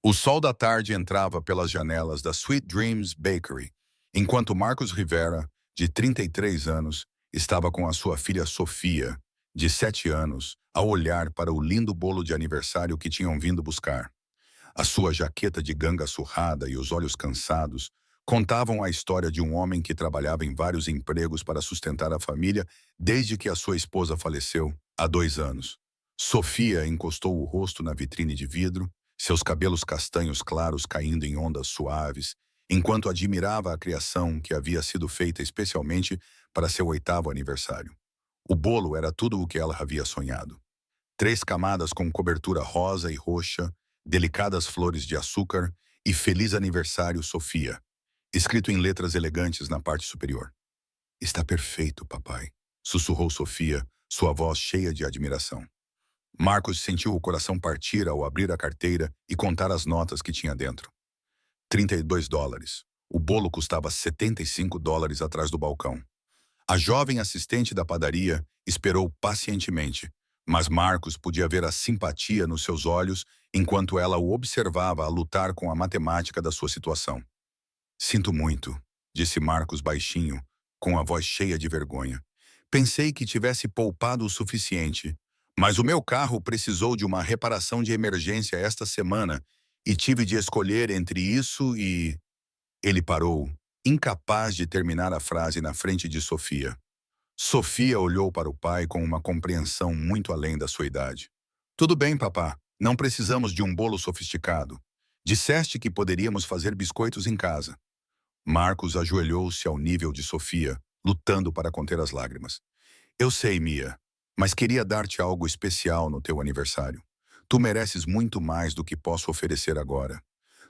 O sol da tarde entrava pelas janelas da Sweet Dreams Bakery, enquanto Marcos Rivera, de 33 anos, estava com a sua filha Sofia, de 7 anos, a olhar para o lindo bolo de aniversário que tinham vindo buscar. A sua jaqueta de ganga surrada e os olhos cansados contavam a história de um homem que trabalhava em vários empregos para sustentar a família desde que a sua esposa faleceu, há 2 anos. Sofia encostou o rosto na vitrine de vidro, seus cabelos castanhos claros caindo em ondas suaves, enquanto admirava a criação que havia sido feita especialmente para seu 8º aniversário. O bolo era tudo o que ela havia sonhado. 3 camadas com cobertura rosa e roxa, delicadas flores de açúcar e Feliz Aniversário, Sofia, escrito em letras elegantes na parte superior. Está perfeito, papai, sussurrou Sofia, sua voz cheia de admiração. Marcos sentiu o coração partir ao abrir a carteira e contar as notas que tinha dentro. $32. O bolo custava $75 atrás do balcão. A jovem assistente da padaria esperou pacientemente, mas Marcos podia ver a simpatia nos seus olhos enquanto ela o observava a lutar com a matemática da sua situação. Sinto muito, disse Marcos baixinho, com a voz cheia de vergonha. Pensei que tivesse poupado o suficiente, mas o meu carro precisou de uma reparação de emergência esta semana e tive de escolher entre isso e... Ele parou, incapaz de terminar a frase na frente de Sofia. Sofia olhou para o pai com uma compreensão muito além da sua idade. Tudo bem, papá, não precisamos de um bolo sofisticado. Disseste que poderíamos fazer biscoitos em casa. Marcos ajoelhou-se ao nível de Sofia, lutando para conter as lágrimas. Eu sei, Mia, mas queria dar-te algo especial no teu aniversário. Tu mereces muito mais do que posso oferecer agora.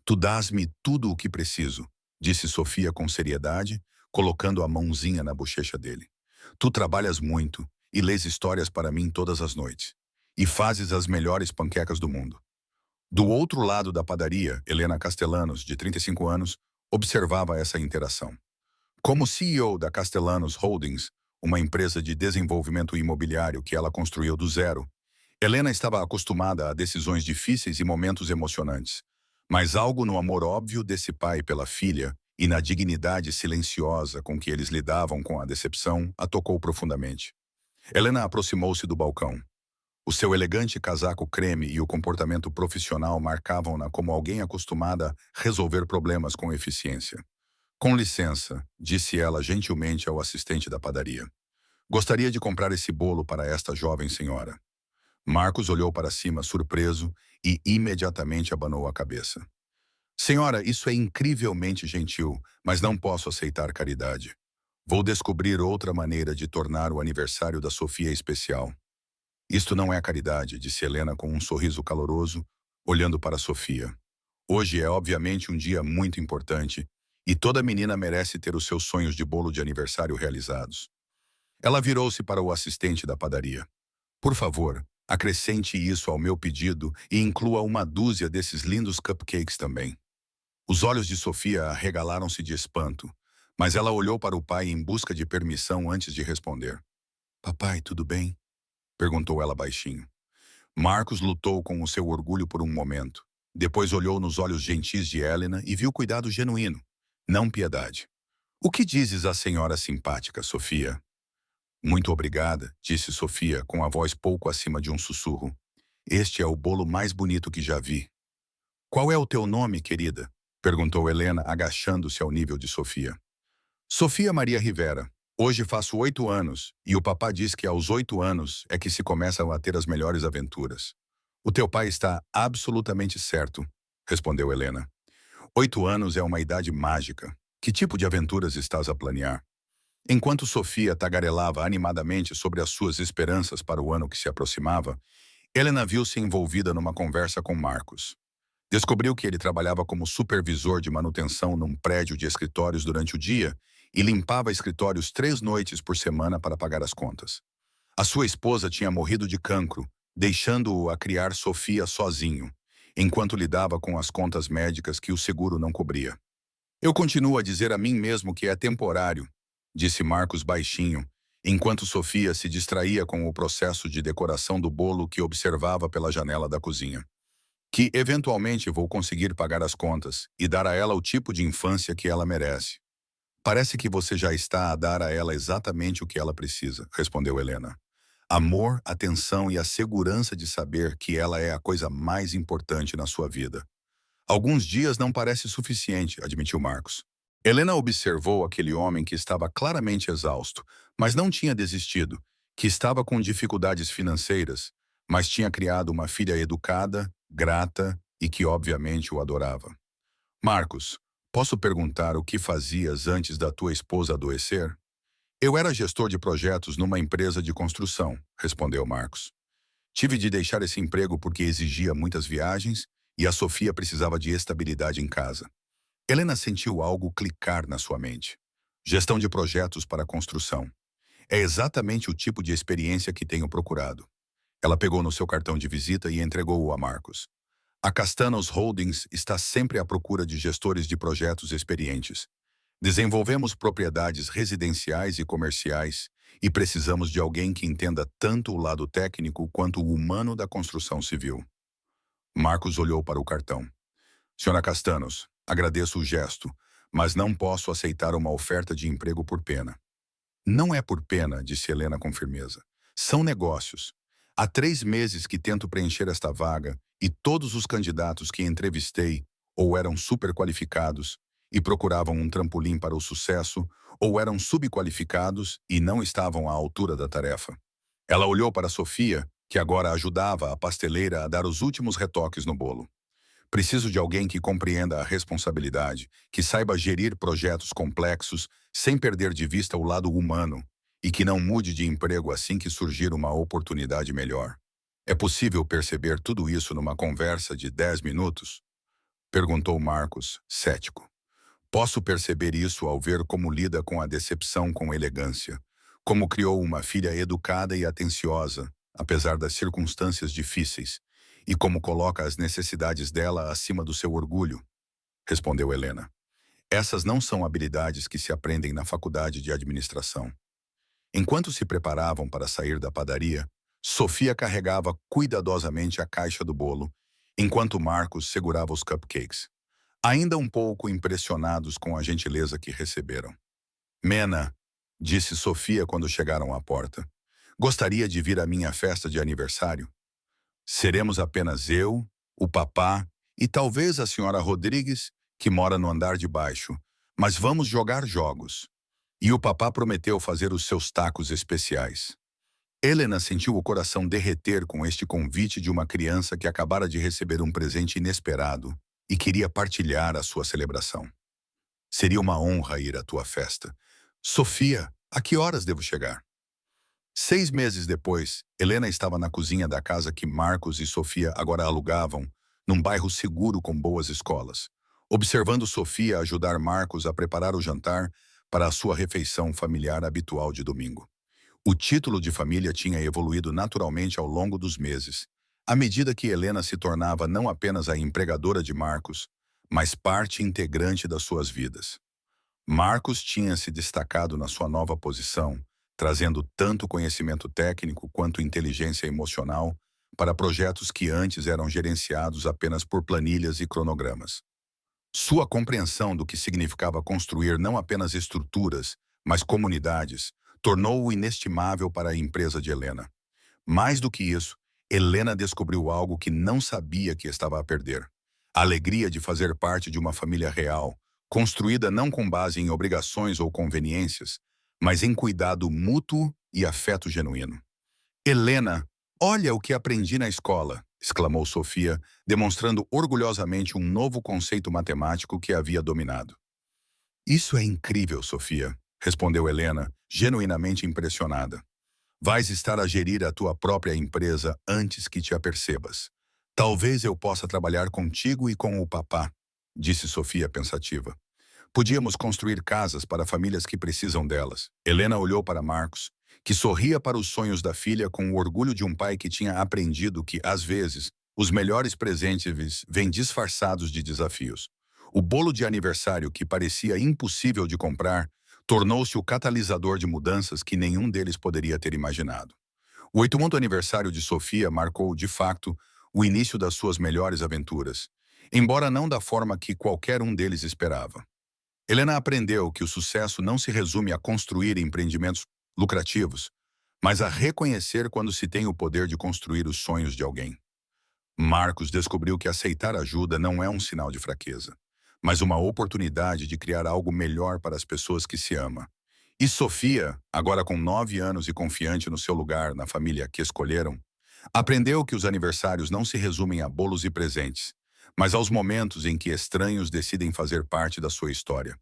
Tu dás-me tudo o que preciso, disse Sofia com seriedade, colocando a mãozinha na bochecha dele. Tu trabalhas muito e lês histórias para mim todas as noites. E fazes as melhores panquecas do mundo. Do outro lado da padaria, Helena Castellanos, de 35 anos, observava essa interação. Como CEO da Castellanos Holdings, uma empresa de desenvolvimento imobiliário que ela construiu do zero, Helena estava acostumada a decisões difíceis e momentos emocionantes. Mas algo no amor óbvio desse pai pela filha e na dignidade silenciosa com que eles lidavam com a decepção a tocou profundamente. Helena aproximou-se do balcão. O seu elegante casaco creme e o comportamento profissional marcavam-na como alguém acostumada a resolver problemas com eficiência. Com licença, disse ela gentilmente ao assistente da padaria. Gostaria de comprar esse bolo para esta jovem senhora. Marcos olhou para cima, surpreso, e imediatamente abanou a cabeça. Senhora, isso é incrivelmente gentil, mas não posso aceitar caridade. Vou descobrir outra maneira de tornar o aniversário da Sofia especial. Isto não é caridade, disse Helena com um sorriso caloroso, olhando para Sofia. Hoje é obviamente um dia muito importante, e toda menina merece ter os seus sonhos de bolo de aniversário realizados. Ela virou-se para o assistente da padaria. Por favor, acrescente isso ao meu pedido e inclua uma dúzia desses lindos cupcakes também. Os olhos de Sofia arregalaram-se de espanto, mas ela olhou para o pai em busca de permissão antes de responder. Papai, tudo bem? Perguntou ela baixinho. Marcos lutou com o seu orgulho por um momento. Depois olhou nos olhos gentis de Helena e viu cuidado genuíno, não piedade. O que dizes à senhora simpática, Sofia? Muito obrigada, disse Sofia, com a voz pouco acima de um sussurro. Este é o bolo mais bonito que já vi. Qual é o teu nome, querida? Perguntou Helena, agachando-se ao nível de Sofia. Sofia Maria Rivera. Hoje faço 8 anos, e o papá diz que aos 8 anos é que se começam a ter as melhores aventuras. O teu pai está absolutamente certo, respondeu Helena. 8 anos é uma idade mágica. Que tipo de aventuras estás a planear? Enquanto Sofia tagarelava animadamente sobre as suas esperanças para o ano que se aproximava, Helena viu-se envolvida numa conversa com Marcos. Descobriu que ele trabalhava como supervisor de manutenção num prédio de escritórios durante o dia e limpava escritórios 3 noites por semana para pagar as contas. A sua esposa tinha morrido de cancro, deixando-o a criar Sofia sozinho, enquanto lidava com as contas médicas que o seguro não cobria. Eu continuo a dizer a mim mesmo que é temporário, disse Marcos baixinho, enquanto Sofia se distraía com o processo de decoração do bolo que observava pela janela da cozinha. que eventualmente vou conseguir pagar as contas e dar a ela o tipo de infância que ela merece. Parece que você já está a dar a ela exatamente o que ela precisa, respondeu Helena. Amor, atenção e a segurança de saber que ela é a coisa mais importante na sua vida. Alguns dias não parece suficiente, admitiu Marcos. Helena observou aquele homem que estava claramente exausto, mas não tinha desistido, que estava com dificuldades financeiras, mas tinha criado uma filha educada, grata e que obviamente o adorava. Marcos, posso perguntar o que fazias antes da tua esposa adoecer? Eu era gestor de projetos numa empresa de construção, respondeu Marcos. Tive de deixar esse emprego porque exigia muitas viagens e a Sofia precisava de estabilidade em casa. Helena sentiu algo clicar na sua mente. Gestão de projetos para construção. É exatamente o tipo de experiência que tenho procurado. Ela pegou no seu cartão de visita e entregou-o a Marcos. A Castanos Holdings está sempre à procura de gestores de projetos experientes. Desenvolvemos propriedades residenciais e comerciais e precisamos de alguém que entenda tanto o lado técnico quanto o humano da construção civil. Marcos olhou para o cartão. Senhora Castanos, agradeço o gesto, mas não posso aceitar uma oferta de emprego por pena. Não é por pena, disse Helena com firmeza. São negócios. Há 3 meses que tento preencher esta vaga e todos os candidatos que entrevistei ou eram superqualificados e procuravam um trampolim para o sucesso ou eram subqualificados e não estavam à altura da tarefa. Ela olhou para Sofia, que agora ajudava a pasteleira a dar os últimos retoques no bolo. Preciso de alguém que compreenda a responsabilidade, que saiba gerir projetos complexos sem perder de vista o lado humano e que não mude de emprego assim que surgir uma oportunidade melhor. É possível perceber tudo isso numa conversa de 10 minutos? Perguntou Marcos, cético. Posso perceber isso ao ver como lida com a decepção com elegância, como criou uma filha educada e atenciosa, apesar das circunstâncias difíceis, e como coloca as necessidades dela acima do seu orgulho, respondeu Helena. Essas não são habilidades que se aprendem na faculdade de administração. Enquanto se preparavam para sair da padaria, Sofia carregava cuidadosamente a caixa do bolo, enquanto Marcos segurava os cupcakes, ainda um pouco impressionados com a gentileza que receberam. Mena, disse Sofia quando chegaram à porta, gostaria de vir à minha festa de aniversário? Seremos apenas eu, o papá e talvez a senhora Rodrigues, que mora no andar de baixo, mas vamos jogar jogos. E o papá prometeu fazer os seus tacos especiais. Helena sentiu o coração derreter com este convite de uma criança que acabara de receber um presente inesperado e queria partilhar a sua celebração. Seria uma honra ir à tua festa. Sofia, a que horas devo chegar? 6 meses depois, Helena estava na cozinha da casa que Marcos e Sofia agora alugavam, num bairro seguro com boas escolas, observando Sofia ajudar Marcos a preparar o jantar para a sua refeição familiar habitual de domingo. O título de família tinha evoluído naturalmente ao longo dos meses, à medida que Helena se tornava não apenas a empregadora de Marcos, mas parte integrante das suas vidas. Marcos tinha se destacado na sua nova posição, trazendo tanto conhecimento técnico quanto inteligência emocional para projetos que antes eram gerenciados apenas por planilhas e cronogramas. Sua compreensão do que significava construir não apenas estruturas, mas comunidades, tornou-o inestimável para a empresa de Helena. Mais do que isso, Helena descobriu algo que não sabia que estava a perder. A alegria de fazer parte de uma família real, construída não com base em obrigações ou conveniências, mas em cuidado mútuo e afeto genuíno. Helena, olha o que aprendi na escola, exclamou Sofia, demonstrando orgulhosamente um novo conceito matemático que havia dominado. Isso é incrível, Sofia, respondeu Helena, genuinamente impressionada. Vais estar a gerir a tua própria empresa antes que te apercebas. Talvez eu possa trabalhar contigo e com o papá, disse Sofia pensativa. Podíamos construir casas para famílias que precisam delas. Helena olhou para Marcos, que sorria para os sonhos da filha com o orgulho de um pai que tinha aprendido que, às vezes, os melhores presentes vêm disfarçados de desafios. O bolo de aniversário que parecia impossível de comprar tornou-se o catalisador de mudanças que nenhum deles poderia ter imaginado. O 8º aniversário de Sofia marcou, de facto, o início das suas melhores aventuras, embora não da forma que qualquer um deles esperava. Helena aprendeu que o sucesso não se resume a construir empreendimentos lucrativos, mas a reconhecer quando se tem o poder de construir os sonhos de alguém. Marcos descobriu que aceitar ajuda não é um sinal de fraqueza, mas uma oportunidade de criar algo melhor para as pessoas que se ama. E Sofia, agora com 9 anos e confiante no seu lugar na família que escolheram, aprendeu que os aniversários não se resumem a bolos e presentes, mas aos momentos em que estranhos decidem fazer parte da sua história.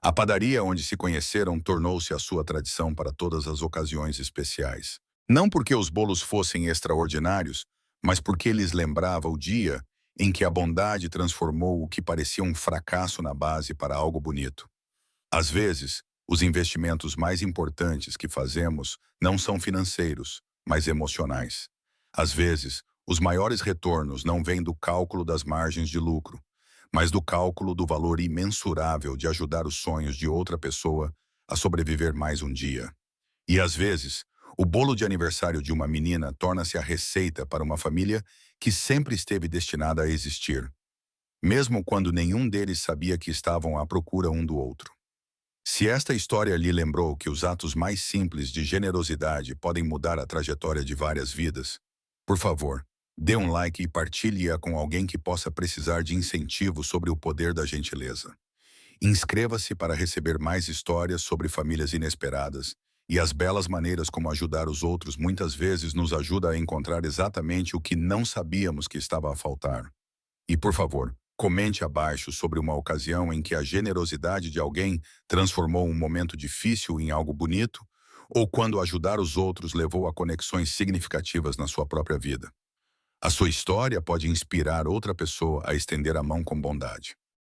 A padaria onde se conheceram tornou-se a sua tradição para todas as ocasiões especiais. Não porque os bolos fossem extraordinários, mas porque lhes lembrava o dia em que a bondade transformou o que parecia um fracasso na base para algo bonito. Às vezes, os investimentos mais importantes que fazemos não são financeiros, mas emocionais. Às vezes, os maiores retornos não vêm do cálculo das margens de lucro, mas do cálculo do valor imensurável de ajudar os sonhos de outra pessoa a sobreviver mais um dia. E às vezes, o bolo de aniversário de uma menina torna-se a receita para uma família que sempre esteve destinada a existir, mesmo quando nenhum deles sabia que estavam à procura um do outro. Se esta história lhe lembrou que os atos mais simples de generosidade podem mudar a trajetória de várias vidas, por favor, dê um like e partilhe-a com alguém que possa precisar de incentivo sobre o poder da gentileza. Inscreva-se para receber mais histórias sobre famílias inesperadas e as belas maneiras como ajudar os outros muitas vezes nos ajuda a encontrar exatamente o que não sabíamos que estava a faltar. E, por favor, comente abaixo sobre uma ocasião em que a generosidade de alguém transformou um momento difícil em algo bonito, ou quando ajudar os outros levou a conexões significativas na sua própria vida. A sua história pode inspirar outra pessoa a estender a mão com bondade.